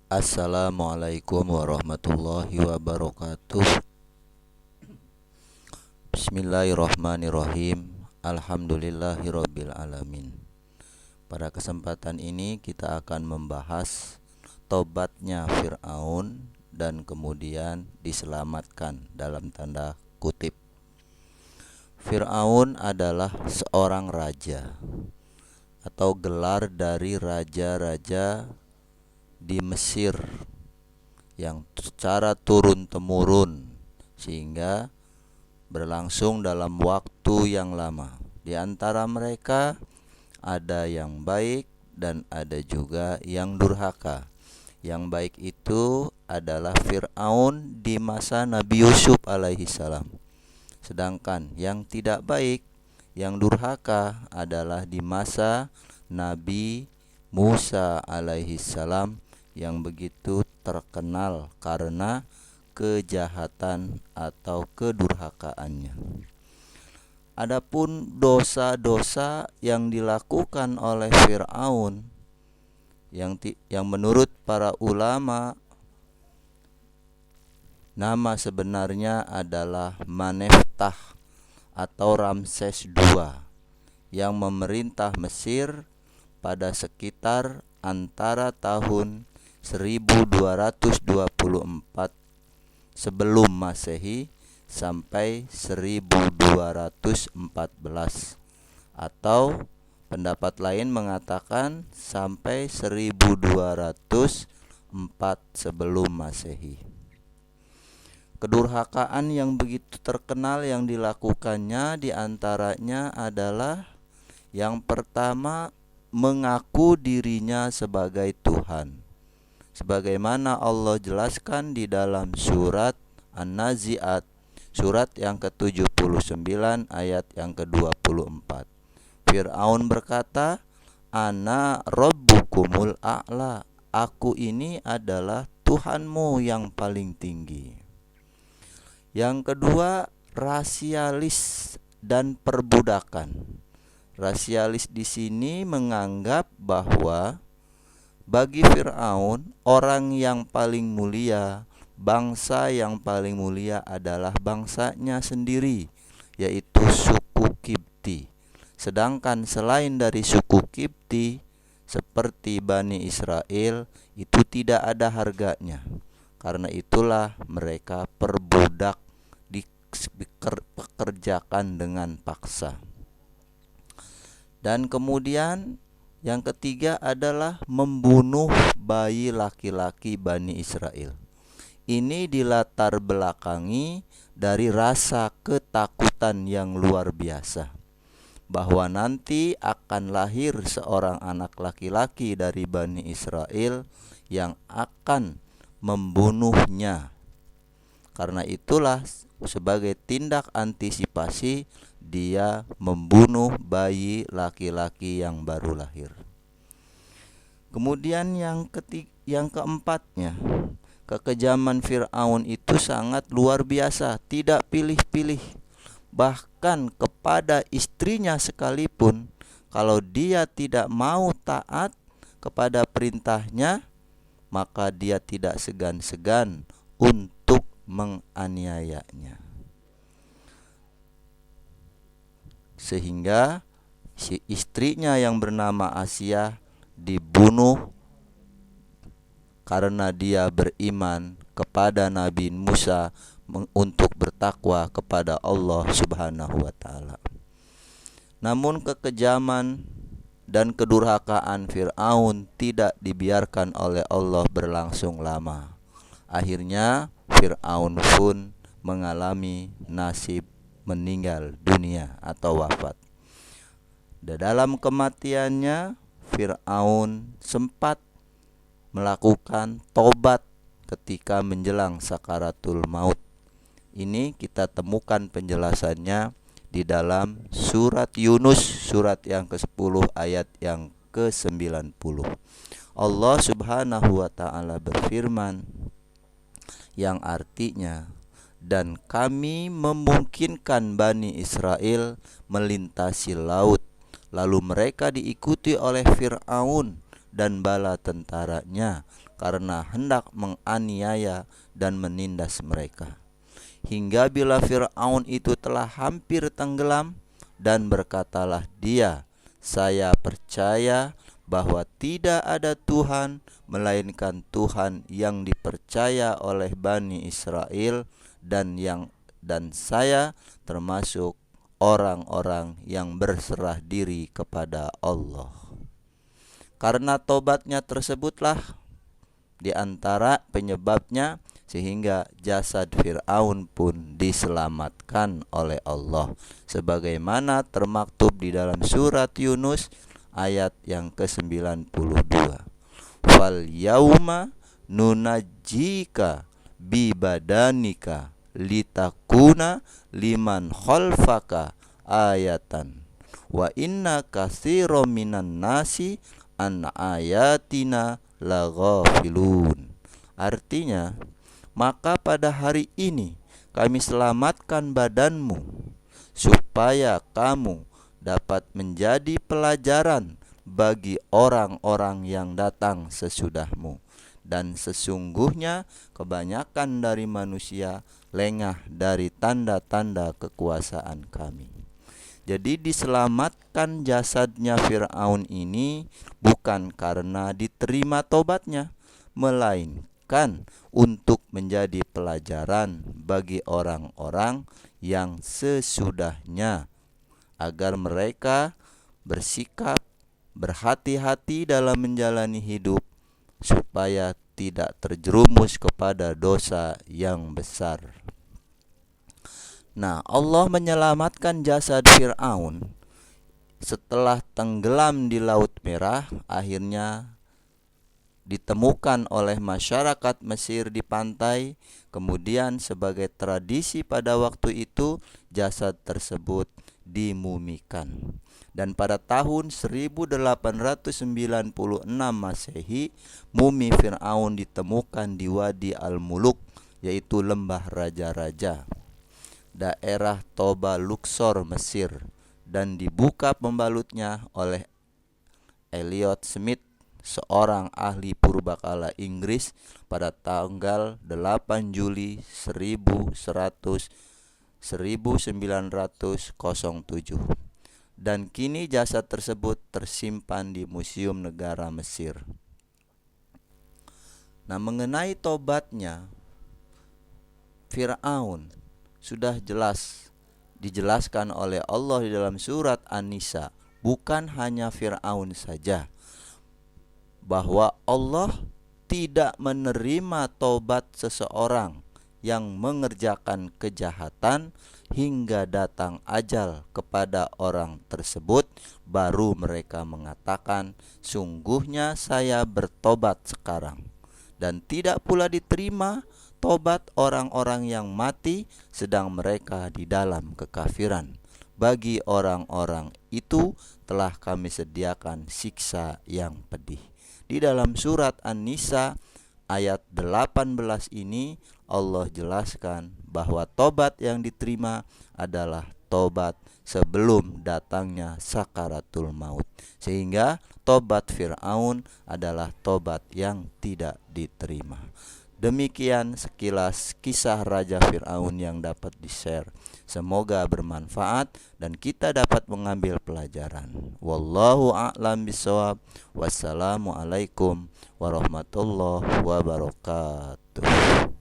Assalamualaikum warahmatullahi wabarakatuh. Bismillahirrahmanirrahim. Alhamdulillahirabbil alamin. Pada kesempatan ini kita akan membahas tobatnya Fir'aun dan kemudian diselamatkan dalam tanda kutip. Fir'aun adalah seorang raja atau gelar dari raja-raja di Mesir yang secara turun-temurun sehingga berlangsung dalam waktu yang lama. Di antara mereka ada yang baik dan ada juga yang durhaka. Yang baik itu adalah Fir'aun di masa Nabi Yusuf alaihi salam. Sedangkan yang tidak baik, yang durhaka adalah di masa Nabi Musa alaihi salam yang begitu terkenal karena kejahatan atau kedurhakaannya. Adapun dosa-dosa yang dilakukan oleh Fir'aun yang menurut para ulama nama sebenarnya adalah Maneftah atau Ramses II yang memerintah Mesir pada sekitar antara tahun 1224 sebelum Masehi sampai 1214, atau pendapat lain mengatakan sampai 1204 sebelum Masehi. Kedurhakaan yang begitu terkenal yang dilakukannya diantaranya adalah yang pertama, mengaku dirinya sebagai Tuhan. Sebagaimana Allah jelaskan di dalam surat An-Nazi'at, surat yang ke-79 ayat yang ke-24. Fir'aun berkata, "Ana rabbukumul a'la." Aku ini adalah Tuhanmu yang paling tinggi. Yang kedua, rasialis dan perbudakan. Rasialis di sini menganggap bahwa bagi Fir'aun, orang yang paling mulia, bangsa yang paling mulia adalah bangsanya sendiri, yaitu suku Kipti. Sedangkan selain dari suku Kipti, seperti Bani Israel, itu tidak ada harganya. Karena itulah mereka perbudak, dipekerjakan dengan paksa. Dan kemudian yang ketiga adalah membunuh bayi laki-laki Bani Israel. Ini dilatar belakangi dari rasa ketakutan yang luar biasa, bahwa nanti akan lahir seorang anak laki-laki dari Bani Israel yang akan membunuhnya. Karena itulah sebagai tindak antisipasi dia membunuh bayi laki-laki yang baru lahir. Kemudian yang keempatnya, kekejaman Fir'aun itu sangat luar biasa, tidak pilih-pilih. Bahkan kepada istrinya sekalipun, kalau dia tidak mau taat kepada perintahnya, maka dia tidak segan-segan untuk menganiayanya. Sehingga si istrinya yang bernama Asia dibunuh karena dia beriman kepada Nabi Musa untuk bertakwa kepada Allah Subhanahu wa taala. Namun kekejaman dan kedurhakaan Fir'aun tidak dibiarkan oleh Allah berlangsung lama. Akhirnya Fir'aun pun mengalami nasib meninggal dunia atau wafat. Dan dalam kematiannya Fir'aun sempat melakukan tobat ketika menjelang sakaratul maut. Ini kita temukan penjelasannya di dalam surat Yunus, surat yang ke-10 ayat yang ke-90. Allah Subhanahu wa taala berfirman yang artinya, dan kami memungkinkan Bani Israel melintasi laut, lalu mereka diikuti oleh Fir'aun dan bala tentaranya karena hendak menganiaya dan menindas mereka. Hingga bila Fir'aun itu telah hampir tenggelam, dan berkatalah dia, saya percaya bahwa tidak ada Tuhan melainkan Tuhan yang dipercaya oleh Bani Israel, dan saya termasuk orang-orang yang berserah diri kepada Allah. Karena tobatnya tersebutlah di antara penyebabnya sehingga jasad Fir'aun pun diselamatkan oleh Allah, sebagaimana termaktub di dalam surat Yunus ayat yang ke-92. Fal yauma nunajjika bi badanika litakuna liman khalfaka ayatan wa inna katsiran minan nasi an ayatina laghafilun. Artinya, maka pada hari ini kami selamatkan badanmu supaya kamu dapat menjadi pelajaran bagi orang-orang yang datang sesudahmu. Dan sesungguhnya kebanyakan dari manusia lengah dari tanda-tanda kekuasaan kami. Jadi diselamatkan jasadnya Fir'aun ini bukan karena diterima tobatnya, melainkan untuk menjadi pelajaran bagi orang-orang yang sesudahnya, agar mereka bersikap berhati-hati dalam menjalani hidup supaya tidak terjerumus kepada dosa yang besar. Nah, Allah menyelamatkan jasad Fir'aun setelah tenggelam di Laut Merah, akhirnya ditemukan oleh masyarakat Mesir di pantai. Kemudian sebagai tradisi pada waktu itu, jasad tersebut dimumikan. Dan pada tahun 1896 Masehi, mumi Fir'aun ditemukan di Wadi Al-Muluk, yaitu lembah raja-raja, daerah Toba Luxor, Mesir, dan dibuka pembalutnya oleh Elliot Smith, seorang ahli purbakala Inggris, pada tanggal 8 Juli 1907. Dan kini jasad tersebut tersimpan di Museum Negara Mesir. Nah, mengenai tobatnya Fir'aun sudah jelas dijelaskan oleh Allah di dalam surat An-Nisa. Bukan hanya Fir'aun saja, bahwa Allah tidak menerima tobat seseorang yang mengerjakan kejahatan hingga datang ajal kepada orang tersebut, baru mereka mengatakan, sungguhnya saya bertobat sekarang. Dan tidak pula diterima tobat orang-orang yang mati sedang mereka di dalam kekafiran. Bagi orang-orang itu telah kami sediakan siksa yang pedih. Di dalam surat An-Nisa ayat 18 ini Allah jelaskan bahwa tobat yang diterima adalah tobat sebelum datangnya sakaratul maut, sehingga tobat Fir'aun adalah tobat yang tidak diterima. Demikian sekilas kisah Raja Fir'aun yang dapat di-share. Semoga bermanfaat dan kita dapat mengambil pelajaran. Wallahu a'lam bishawab. Wassalamualaikum warahmatullahi wabarakatuh.